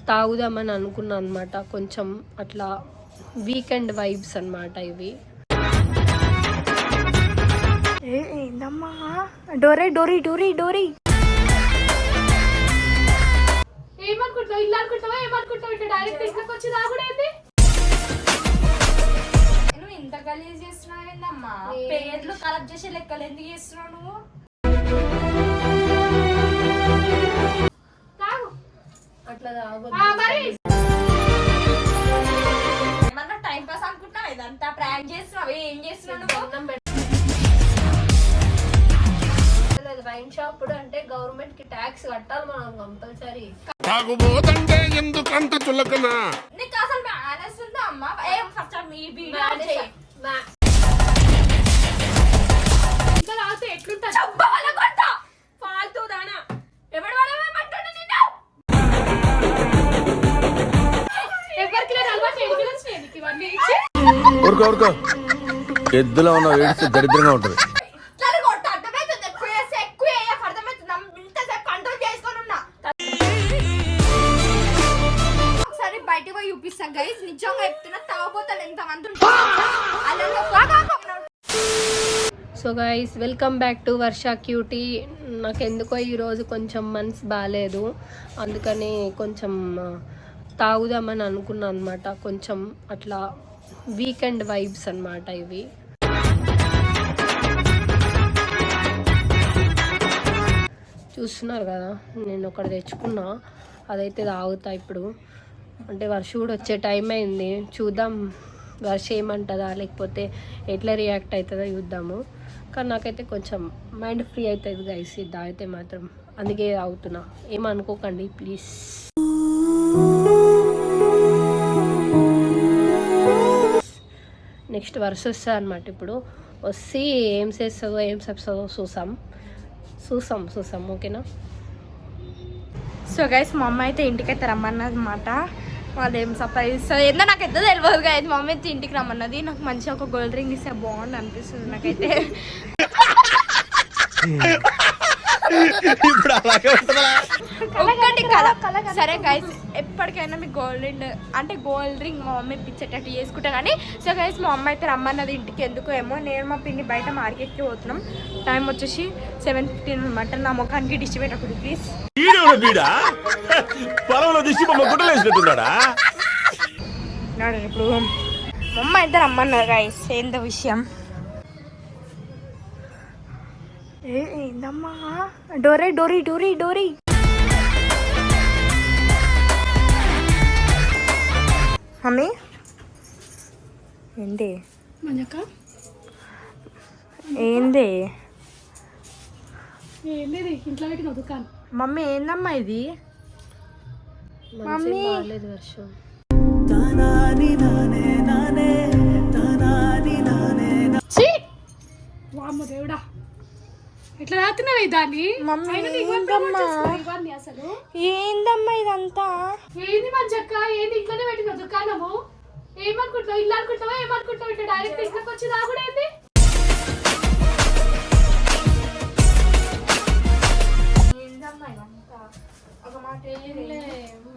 తాగుదామని అనుకున్నాను అనమాట. కొంచెం అట్లా వీకెండ్ వైబ్స్ అనమాట ఇవి. ఏందమ్మా డోరీ డోరీ డోరీ డోరీ ఏమనుకుంటావు? ఇల్లు అనుకుంటావా? ఏమనుకుంటావు? ఇట్లా డైరెక్ట్ ఇంట్లోకి వచ్చి తాగుడేంది? నువ్వు ఇంత గలీజ్ చేస్తున్నావు ఏందమ్మా? పేర్లు కలెక్ట్ చేసే లెక్కలు ఎందుకు చేస్తున్నావు నువ్వు? తాగు. అట్లా తాగు. ఏమన్నా టైం పాస్ అనుకుంటున్నావు? ఇదంతా ప్రాంక్ చేస్తున్నావు. ఏం చేస్తున్నావు నువ్వు? వైన్ షాప్ అంటే గవర్నమెంట్ కి ట్యాక్స్ కట్టాలి మనం కంపల్సరీ. తాగుబోతంటే ఎందుకంత చులకన? నీకు అసలు మేనేజ్ ఉందా అమ్మా? ఏం ఫస్ట్ మీ వీడియో ఇంకా తాగితే ఎట్లుంటది? ఫాల్తూ దానా ఎవడు వాడమంటాడు నిన్ను? ఎవరికి లేదు అలవాటు. ఎడికి ఇవన్నీ ఊరుకో ఎద్దులో ఉన్న వేడిస్తే దరిద్రంగా ఉంటుంది. గైస్ నిజంగా చెప్తున్నా తాగబోతాడు ఎంతమంది. So guys welcome back to Varsha cutie. నాకు ఎందుకో ఈరోజు కొంచెం మనసు బాగాలేదు, అందుకని కొంచెం తాగుదామని అనుకున్నాను అనమాట. కొంచెం అట్లా వీకెండ్ వైబ్స్ అనమాట ఇవి. చూస్తున్నారు కదా, నేను ఒకటి తెచ్చుకున్నా, అదైతే తాగుతా ఇప్పుడు. అంటే వర్ష కూడా వచ్చే టైం అయింది, చూద్దాం వర్ష ఏమంటుందా లేకపోతే ఎట్లా రియాక్ట్ అవుతుందో చూద్దాము. కానీ నాకైతే కొంచెం మైండ్ ఫ్రీ అవుతుంది గైస్ ఇది తాగితే మాత్రం, అందుకే తాగుతున్నా. ఏమనుకోకండి ప్లీజ్. నెక్స్ట్ వర్ష వస్తుంది అనమాట. ఇప్పుడు వచ్చి ఏం చేస్తుందో ఏం చెప్తుందో చూసాం ఓకేనా. సో గైస్ మా అమ్మ అయితే ఇంటికైతే రమ్మన్నమాట. వాళ్ళు ఏం సర్ప్రైజ్ ఏందో నాకు ఎంత తెలియదు గైస్. మా అమ్మ అయితే ఇంటికి రమ్మన్నది. నాకు మంచిగా ఒక గోల్డ్ రింగ్ ఇస్తే బాగుంది అనిపిస్తుంది నాకైతే. ఒక్కటి కదా సరే గైస్, ఎప్పటికైనా మీకు గోల్డ్ రింగ్ మా మమ్మీ ఇప్పించేటట్టు చేసుకుంటా కానీ. సో గైస్ మా అమ్మ అయితే రమ్మన్నది ఇంటికి. ఎందుకో ఏమో నేను మా పిన్ని బయట మార్కెట్కి పోతున్నాం. టైం వచ్చేసి 7:15 అనమాట. నా ముఖానికి డిష్ పెట్టకూడదు ప్లీజ్. ఇప్పుడు మా అమ్మ అయితే రమ్మన్నారు గైస్. ఏందో విషయం ఏందమ్మా డోరీ డోరీ డోరీ డోరీ మమ్మీ ఏంది మనక ఏంది ఏంది ఇంట్లో పెట్టిన దుకాణం. మమ్మీ ఏందమ్మా ఇది? మమ్మీ బాగాలేదు వర్షం. వామ్మ దేవుడా, ఎట్లా రాతున్నావు దాన్ని? అసలు ఏందమ్మా ఇదంతా? ఏంది మంచక్క? ఏంది ఇంట్లోనే పెట్టిన దుకాణము? ఏమనుకుంటావు? ఇల్లు అనుకుంటావా? ఏమనుకుంటావు? ఇట్లా డైరెక్ట్ ఇంట్లోకి వచ్చి తాగుడేంది?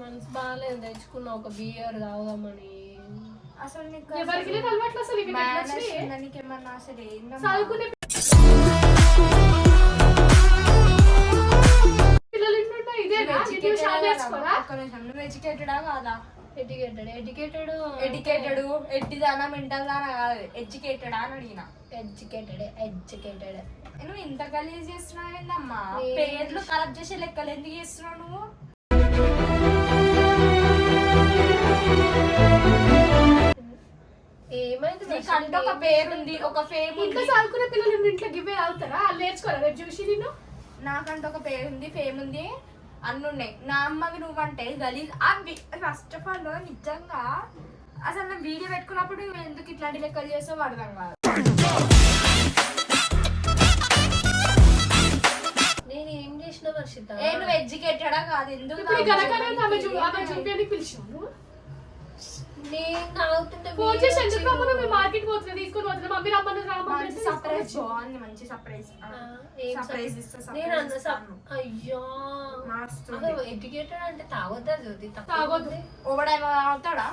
మనసు బాగాలేదు, తెచ్చుకున్నా ఒక బియర్ తాగుదామని. అసలు ఎవరికి లేదు అలవాట్లు. అసలు చదువుకునే పిల్లలు ఇంటుంటాయి ఇదేనా? ఎడ్యుకేటెడా కాదా? ఎడ్యుకేటెడ్ ఎడ్డిదానా మెంటల్ దానా కాదు, ఎడ్యుకేటెడా అని అడిగిన. ఎడ్యుకేటెడ్. నువ్వు ఇంత గలీజ్ చేస్తున్నావు ఏందమ్మా? పేర్లు కలెక్ట్ చేసే లెక్కలు ఎందుకు చేస్తున్నావు నువ్వు? ఏమైంది? నీకంటే ఒక పేరుంది, ఒక ఫేమ్. ఇంట్లో చదువుకునే పిల్లలు ఇంట్లో గివ్వే అవుతారా? వాళ్ళు నేర్చుకోరా రేపు చూసి నిన్ను? నాకంటే ఒక పేరుంది, ఫేమ్ ఉంది, అన్నున్నాయి. నా అమ్మకి నువ్వంటే గలీజ్. ఫస్ట్ ఆఫ్ ఆల్ నిజంగా అసలు నేను వీడియో పెట్టుకున్నప్పుడు నువ్వు ఎందుకు ఇట్లాంటి లెక్కలు చేసావు అర్థం కాదు. నేను ఏం చేసిన వర్షిత? నువ్వు ఎడ్యుకేటెడా కాదు? ఎందుకు పిలిచాను నేను తాగుతుంటే ఫోన్ చేసి ఎందుకు రమ్మను? మేము మార్కెట్ పోతున్నా, తీసుకొని పోతున్నా. మమ్మీ రమ్మను మంచి సర్ప్రైజ్ బాగుంది, మంచి సర్ప్రైజ్ సర్ప్రైజ్ ఇస్తా. నేను అన్న అయ్యో ఎడ్యుకేటెడ్ అంటే తాగొద్దా జ్యోతి? తాగొద్దు. ఓవడేమో అవుతాడా?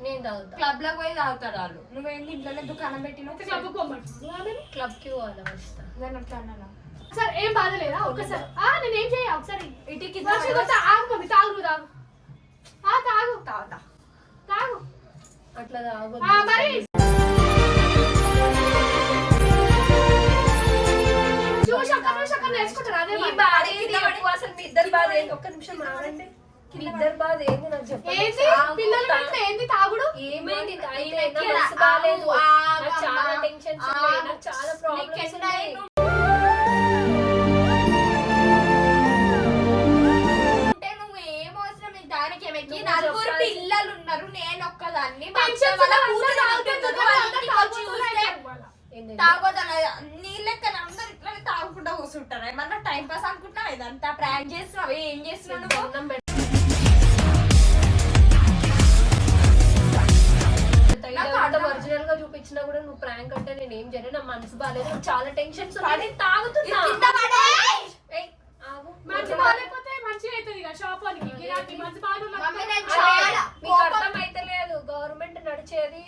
నేను తాగుతా. క్లబ్ లో పోయి తాగుతారు వాళ్ళు. నువ్వేంటి ఇంట్లోనే దుకాణం పెట్టినావు? క్లబ్ పోమంటున్నా. క్లబ్ కి పోవాలా వస్తా. నేను అట్లా అన్నానా? సరే ఏం బాధ లేదా? ఒక్కసారి నేను ఏం చేయ ఒకసారి ఇటుకి ఆగు మమ్మీ, తాగు నువ్వు తాగు. తాగు తాగుతా. తాగు. అట్లా తాగొద్దు. మరి చూసి అక్కడ నేర్చుకుంటారు. అదే మీ బాధ ఏంది చెప్పు అసలు? మీ ఇద్దరు బాధ ఏంది? ఒక్క నిమిషం ఆగండి. మీ ఇద్దరు బాధ ఏంది నాకు చెప్పండి. ఏంది పిల్లలు పెడితే ఏంది తాగుడు? ఏమైంది? మనసు బాగాలేదు, నాకు చాలా టెన్షన్స్ ఉన్నాయి, నాకు చాలా ప్రాబ్లమ్స్ ఉన్నాయి. నువ్వు ఏం అవసరం నీకు దానికి ఏమెక్కి? నలుగురు పిల్లలు ఉన్నారు, నేను ఒక్కదాన్ని. నీ లెక్క అందరు ఇట్లా తాగుకుంటా కూర్చుంటారు. ఏమన్నా టైం పాస్ అనుకుంటున్నావు? ఇదంతా ప్రాంక్ చేస్తున్నావు. ఏం చేస్తున్నావు నువ్వు? ఒరిజినల్ గా చూపించినా కూడా నువ్వు ప్రాంక్ అంటే నేను ఏం చేయను. నా మనసు బాగాలేదు, నాకు చాలా టెన్షన్స్ ఉన్నాయి, నేను తాగుతున్నా. మంచి బాగాలేకపోతే మంచిగా అవుతుంది ఇక షాప్ వానికి గిరాకీ. మంచి మీకు అర్థం అయితలేదు. గవర్నమెంట్ నడిచేది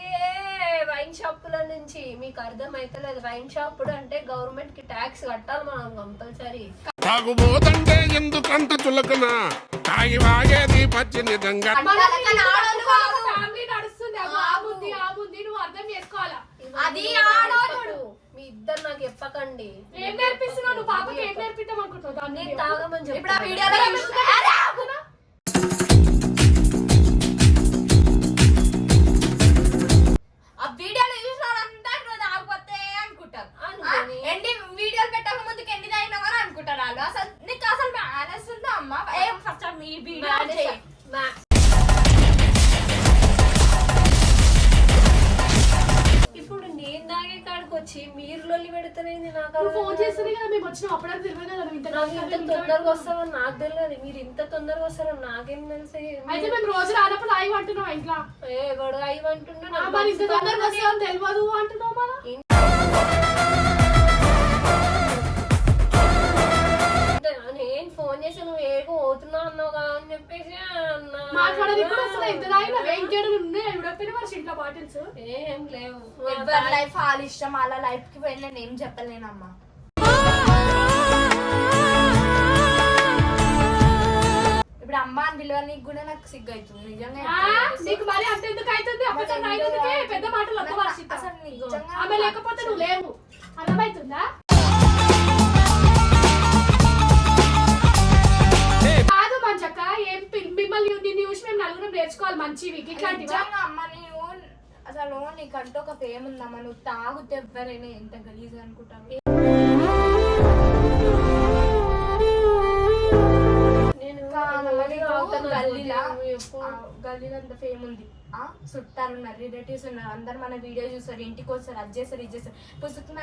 వైన్ షాపుల నుంచి. మీకు అర్థం అయితలేదు. వైన్ షాపుడు అంటే గవర్నమెంట్ కి ట్యాక్స్ కట్టాలి మనం కంపల్సరీ. తాగుబోతంటే ఎందుకంత చులకన తాగి వాగేది పచ్చి నిజంగా ఫ్యామిలీ నడుస్తుంది. ఆముంది నువ్వు అర్థం చేసుకోవాలా. అది ఆడోడు. మీ ఇద్దరు నాకు చెప్పకండి. ఏం నేర్పిస్తున్నావు నువ్వు? పాపకి ఏం నేర్పిద్దాం అనుకుంటున్నావు? నేను తాగమని చెప్పి ఇప్పుడు ఆ వీడియోలో ఆ వీడియోలో చూసిన వాళ్ళంతా నువ్వు తాగపోతే అనుకుంటారు. ఎన్ని వీడియోలు పెట్టక ముందుకు ఎన్ని తాగినావు అని అనుకుంటారు వాళ్ళు. అసలు నీకు అసలు మేనేజ్ ఉందా అమ్మ? ఏం ఫస్ట్ మీ వీడియో ఇప్పుడు నేను తాగే కాడికి వచ్చి మీరు లొల్లి పెడతారేంది? నాకు ఫోన్ చేస్తుంది కదా, మేము వచ్చినాం అప్పుడే తెలియదు కదా. నువ్వు ఇంత తొందరగా వస్తారని నాకు తెలియదు. మీరు ఇంత తొందరగా వస్తారని నాకేం తెలుసు? అయితే మేము రోజు రానప్పుడు అయ్యి అంటున్నాం ఇంట్లో. ఎవడు అయ్యి అంటున్నా? మరి ఇంత తొందరగా వస్తామని తెలియదు అంటున్నావు మన. నేను ఫోన్ చేసి నువ్వు ఏగో పోతున్నా అన్నావు కదా అని చెప్పేసి మాట్లాడేది కూడా వస్తుంది. ఎంత తాగినా వెంకేడు ఉన్నాయి ఎవడైనా మరి ఇంట్లో బాటిల్స్ ఏం లేవు. ఎవరి లైఫ్ వాళ్ళ ఇష్టం. వాళ్ళ లైఫ్ కి పోయి నేను ఏం చెప్పలేనమ్మా. ఇప్పుడు అమ్మ అని పిల్లల నీకు కూడా నాకు సిగ్గు అవుతుంది నిజంగా. నీకు మరి అంత ఎందుకు అవుతుంది? అప్పుడు పెద్ద మాటలు అసలు నిజంగా ఆమె లేకపోతే నువ్వు లేవు. అర్థమవుతుందా? కాదు మంచక్క, ఏం మిమ్మల్ని దీన్ని చూసి మేము నలుగురం నేర్చుకోవాలి మంచివి ఇట్లాంటివి. అమ్మ నీవు అసలు నీకంటూ ఒక ఫేమ్ ఉందమ్మా. నువ్వు తాగుతే ఎవరైనా ఎంత గలీజ్ అనుకుంటావు. గల్లీలో అంత ఫేమ్ ఉంది. చుట్టాలు ఉన్నారు, రిలేటివ్స్ ఉన్నారు, అందరు మన వీడియో చూస్తారు, ఇంటికి వస్తారు, అది చేస్తారు, ఇది చేస్తారు. పుస్తకం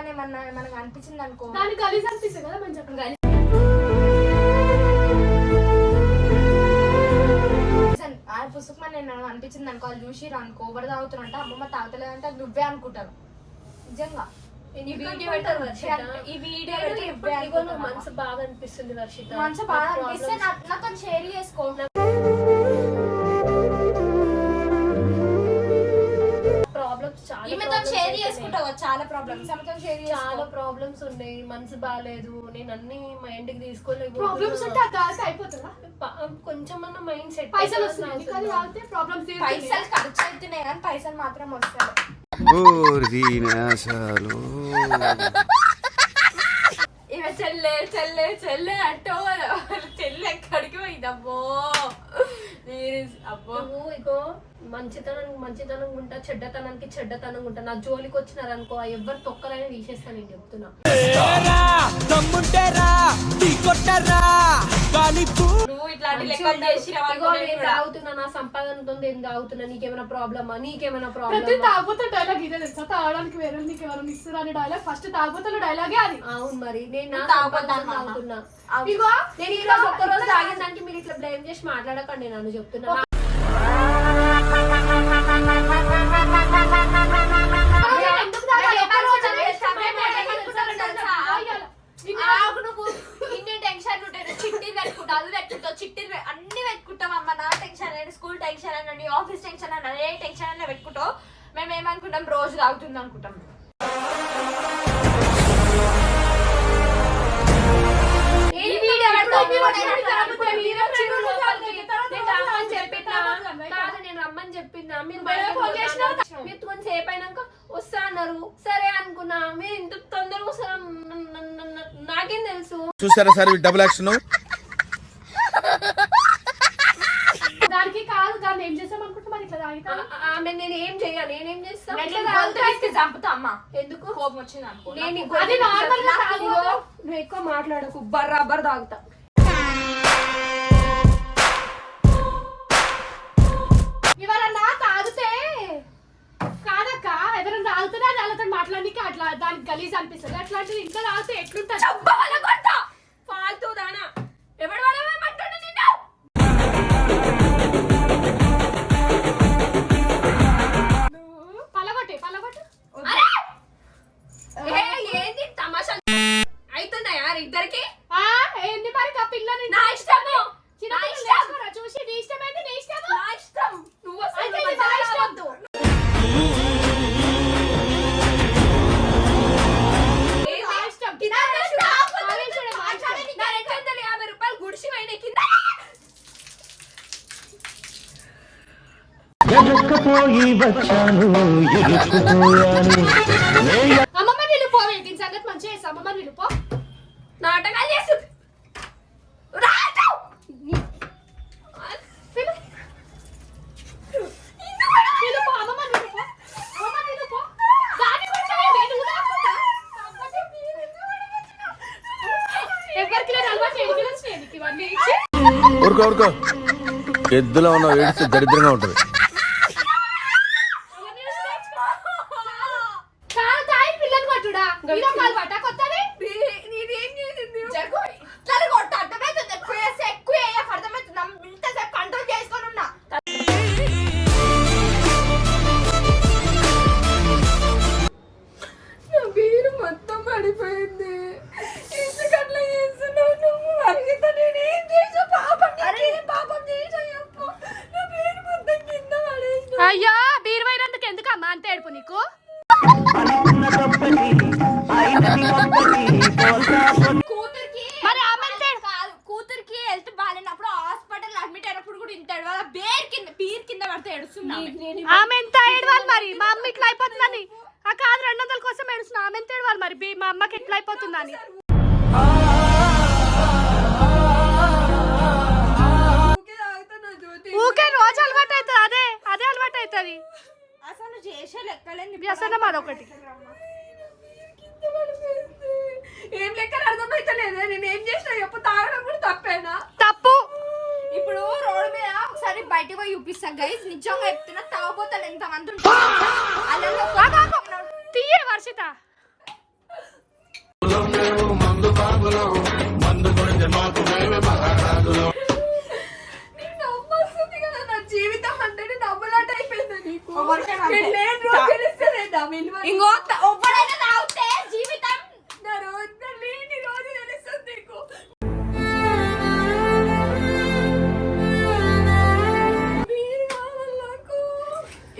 మనకు అనిపించింది అనుకో, దానికి గలీజ్ అనిపిస్తుంది కదా మంచి. పుస్తకం నేను అనిపించింది అనుకో, వాళ్ళు చూసి అనుకో ఎవరు తాగుతారంటే అమ్మమ్మ తాగుతలేదంటే అది నువ్వే అనుకుంటారు. నిజంగా ఈ వీడియో పెట్టారు వర్షిత. ఈ వీడియో మనసు బాగా అనిపిస్తుంది వర్షిత. మనసు బాగా అనిపిస్తే నాతో షేర్ చేసుకో. షేర్ చేసుకుంటావు చాలా ప్రాబ్లమ్స్. చాలా ప్రాబ్లమ్స్ ఉన్నాయి. మనసు బాగాలేదు, నేను అన్ని మైండ్ కి తీసుకోలేదు. ప్రాబ్లమ్స్ ఉంటే అది అయిపోతుందా? కొంచెం అన్న మైండ్ సెట్. పైసలు వస్తున్నాయి ప్రాబ్లమ్స్, పైసలు ఖర్చు అవుతున్నాయి కానీ పైసలు మాత్రం వస్తాయి. ఇక చెల్లె చెల్లె చెల్లె అంటో చెల్లె ఎక్కడికి పోయిందబ్బో. అబ్బో ఇగో మంచితనానికి మంచితనం ఉంటా, చెడ్డతనానికి చెడ్డతనం ఉంటా. నా జోలికి వచ్చినారనుకో ఎవరు తొక్కలైనా తీసేస్తాను నేను చెప్తున్నా. నువ్వు ఇట్లాంటి ఇగో నేను తాగుతున్నా, నా సంపాదనతో ఏం తాగుతున్నా, నీకేమైనా ప్రాబ్లమా, నీకేమైనా ప్రాబ్లమ్? ప్రతి తాగుతా డైలాగ్ ఇదే తెలుసా, తాగడానికి వేరే నీకు ఎవరైనా ఇస్తారు అనే డైలాగ్ ఫస్ట్ తాగుతున్న డైలాగే అది. అవును మరి నేను నా సంపాదనతో తాగుతున్నా. ఇగో నేను ఈ రోజు ఒక్కరోజు తాగిన దానికి మీరు ఇట్లా బ్లేమ్ చేసి మాట్లాడకండి, నన్ను చెప్తున్నా. నువ్వు ఇన్ని టెన్షన్ ఉంటాయి, చిట్టీలు పెట్టుకుంటావు, అది పెట్టుకుంటావు, చిట్టీలు అన్ని పెట్టుకుంటాం అమ్మ. నా టెన్షన్ అని, స్కూల్ టెన్షన్ అని, ఆఫీస్ టెన్షన్ అని, ఏ టెన్షన్ అనే పెట్టుకుంటావు. మేము ఏమనుకుంటాం, రోజు తాగుతుంది అనుకుంటాం. నేను రమ్మని చెప్పినా, మీరు కొంచెంసేపు అయినాక వస్తా అన్నారు, సరే అనుకున్నా. మీరు ఇంత తొందరగా వస్తారా నాకేం తెలుసు. చూసారా సార్ డబుల్ యాక్షన్. దానికి కాదు, దాన్ని ఏం చేసాం అనుకుంటా మరి ఇట్లా తాగితే. ఆమె నేను ఏం చెయ్యా, నేనేం చేస్తా, చంపుతా అమ్మ. ఎందుకు కోపం వచ్చింది అనుకో. అది నార్మల్ గా తాగు. నువ్వు ఎక్కువ మాట్లాడకు, బర్రాబర్ తాగుతా. ఎవరన్నా తాగితే కాదక్క, ఎవరైనా తాగుతున్నా వాళ్ళతో మాట్లాడానికి అట్లా దానికి గలీజ్ అనిపిస్తుంది. అట్లాంటిది ఇంకా తాగితే ఎట్లుంటుంది? ఫాల్తూ దానా ఎవడు వాడమంటాడు నిన్ను? పలగొట్టే పలగొట్టు. ఏంది తమాషా అవుతున్నాయా ఇద్దరికి? ఏంది మరి ఆ పిల్లని నా ఇష్టము, చూసి నీ ఇష్టమైతే నీ ఇష్టం. నా ఇష్టం. నువ్వు ఇష్టం. అమ్మమ్మ వీళ్ళు పోవే, దీని సంగతి మంచిగా చేస్తా. అమ్మమ్మ వీళ్ళు పో. నాటకాలు చేస్తుంది. ఊరుకో ఊరుకో, ఎద్దులో ఉన్న ఏడిస్తే దరిద్రంగా ఉంటుంది. మొత్తం పడిపోయింది. ఎందుకట్లా చేస్తున్నావు నువ్వు? అరిగితే నేను ఏం చేసా? పాపం చేసా చెప్పు. నా పేరు మొత్తం కింద పడేసిన. అయ్యా బీరువైనందుకు ఎందుకమ్మా అంత ఏడుపు నీకు? కూతురికి హెల్త్ బాగాలేనప్పుడు హాస్పిటల్ అడ్మిట్ అయినప్పుడు కూడా ఇంత వాళ్ళ బీర్ కింద పడితే ఏడుస్తున్నాను. ఆమె ఎంత ఏడవాలి మరి? మా అమ్మ ఇట్లా అయిపోతుందని. ఆ కాదు 200 కోసం ఏడుస్తున్నా. ఆమె ఎంత ఏడవాలి మరి? మా అమ్మకి ఎట్లా అయిపోతుందని. ఊకే రోజు అలవాటు అవుతుంది. అదే అలవాటు అవుతుంది. అసలు చేసే లెక్కలేని వ్యసనం అదొకటి. ఏం లెక్క అర్థమైతలేదే. నేను ఏం చేసినా చెప్పు. తాగడం కూడా తప్పేనా? తప్పు. ఇప్పుడు రోడ్డు మీద ఒకసారి బయటకు పోయి చూపిస్తాం గైస్. నిజంగా చెప్తున్నా, తాగబోతాడు ఎంత మంది తీయ వర్షిత. నా జీవితం అంటే నవ్వులాట అయిపోయింది నీకు. ఇంకో ఒక్కడైనా తాగితే జీవితం నా రోజు లేని రోజు తెలుస్తుంది నీకు.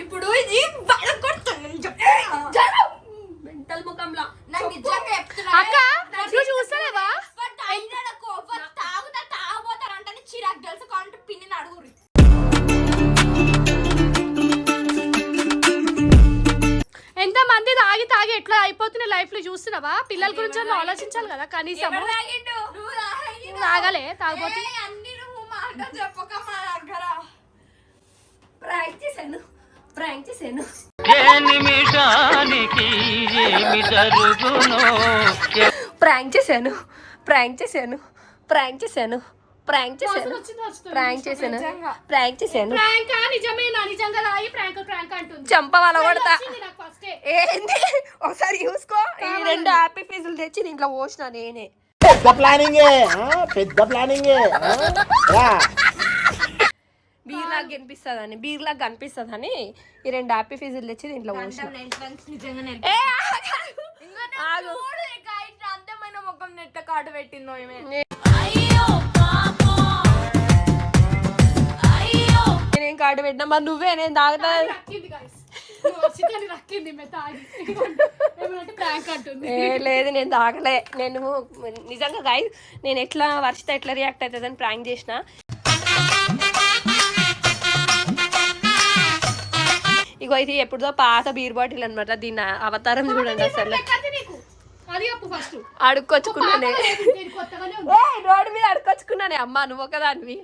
ఇప్పుడు ఇది మెంటల్ ముఖంలా నాకు నిజంగా చెప్తున్నా. అక్క నువ్వు చూస్తావా? తాగుతారంటే చిరాకు తెలుసు. కాంటే పిన్ని అడుగురు. ఎంత మంది తాగి తాగి ఎట్లా అయిపోతున్న లైఫ్ లో చూస్తున్నావా? పిల్లల గురించి ఆలోచించాలి కదా కనీసం. తాగలే తాగపోతే అన్ని నువ్వు మాట చెప్పక మా దగ్గర. ప్రాంక్ చేశాను. ప్రాంక్ చేశాను. ప్రాంక్ చేశాను ప్రాంక్ చేశాను ప్రాంక్ చేశాను ప్రాంక్ నిజమేనా నిజంగా రాయి ప్రాంక్ ప్రాంక్ అంటుంది చంప వాళ్ళ కొడతా వచ్చింది నాకు ఫస్ట్ ఏంది ఒకసారి చూసుకో ఈ 2 హ్యాపీ ఫీజులు తెచ్చి దీంట్లో పోసిన నేనే బీర్లాగా కనిపిస్తుందని బీర్లాగా కనిపిస్తుందని ఈ 2 హ్యాపీ ఫీజులు తెచ్చి దీంట్లో పోసిన ఏ, ఆగు. అందమైన ముఖం నెట్ట కాటు పెట్టిందో నేనేం కార్డు పెట్టినా మరి నువ్వే నేను తాగుతా రక్కింది గైస్ వర్షితని రక్కింది మే తాగి ఏమంటే ప్రాంక్ అంటుంది లేదు నేను తాగలే నేను నిజంగా గాయ నేను ఎట్లా వర్షిత ఎట్లా రియాక్ట్ అవుతుందని ప్రాంక్ చేసిన ఇగో ఇది ఎప్పుడుదో పాత బీర్ బాటిల్ అనమాట దీని అవతారం చూడండి అసలు అది అప్పు ఫస్ట్ అడుక్కొచ్చుకున్నానే కొత్తగానే రోడ్డు మీద అడుక్కొచ్చుకున్నానే అమ్మ నువ్వు ఒకదానివి